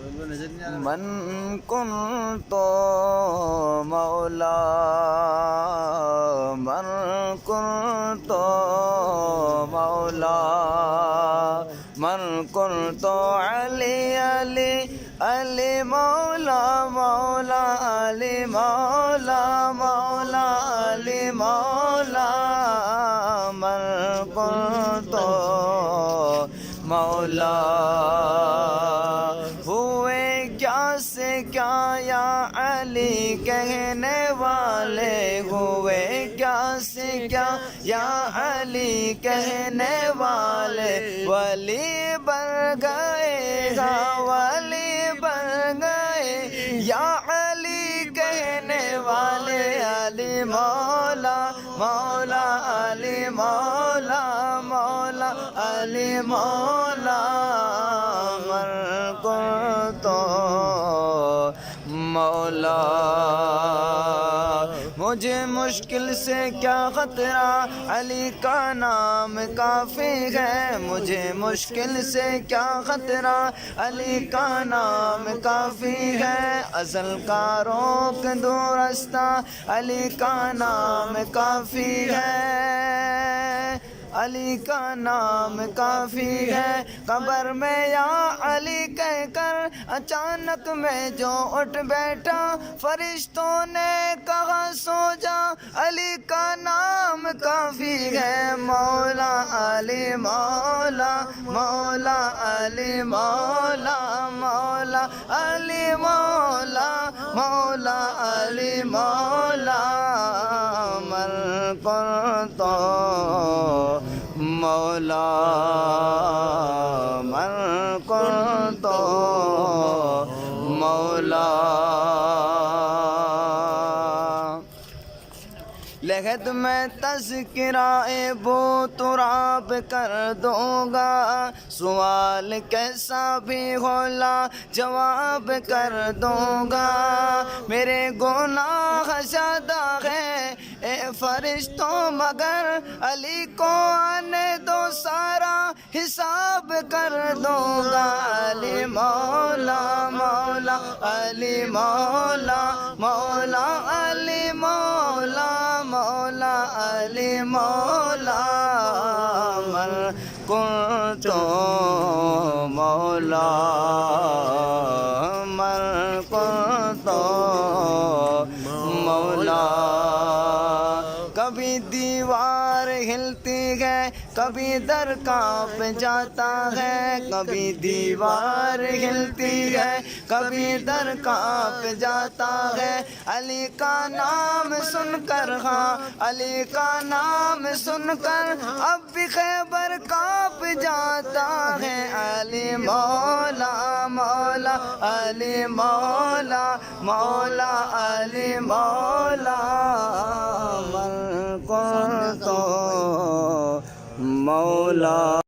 من كنت مولا من كنت مولا من كنت علي علي علي مولا مولا علي مولا مولا علي مولا من كنت مولا ہوئے کیا سے کیا یا علی کہنے والے ہوئے کیا سے کیا یا علی کہنے والے ولی بن گئے گا ولی بن گئے یا علی کہنے والے علی مولا مولا علی مولا مولا علی مولا من كنت مولا مجھے مشکل سے کیا خطرہ علی کا نام کافی ہے مجھے مشکل سے کیا خطرہ علی کا نام کافی ہے ازل کا روک دور رستہ علی کا نام کافی ہے علی کا نام کافی ہے قبر میں یا علی کہہ کر اچانک میں جو اٹھ بیٹھا فرشتوں نے کہا سو جا علی کا نام کافی ہے مولا علی مولا مولا علی مولا مولا علی مولا مولا علی مولا من كنت مولا من كنت مولا لحد میں تذکرہ بو تراب کر دوں گا سوال کیسا بھی ہولا جواب کر دوں گا میرے گناہ زیادہ ہے اے فرشتوں مگر علی کو آنے دو سارا حساب کر دوں گا علی مولا مولا علی مولا مولا علی مولا مولا علی مولا من كنت مولا من كنت مولا کبھی دیوار ہلتی ہے کبھی در کانپ جاتا ہے کبھی دیوار ہلتی ہے کبھی در کانپ جاتا ہے علی کا نام سن کر ہاں علی کا نام سن کر اب بھی خیبر کانپ جاتا ہے علی مولا مولا علی مولا مولا علی مولا من كنت مولا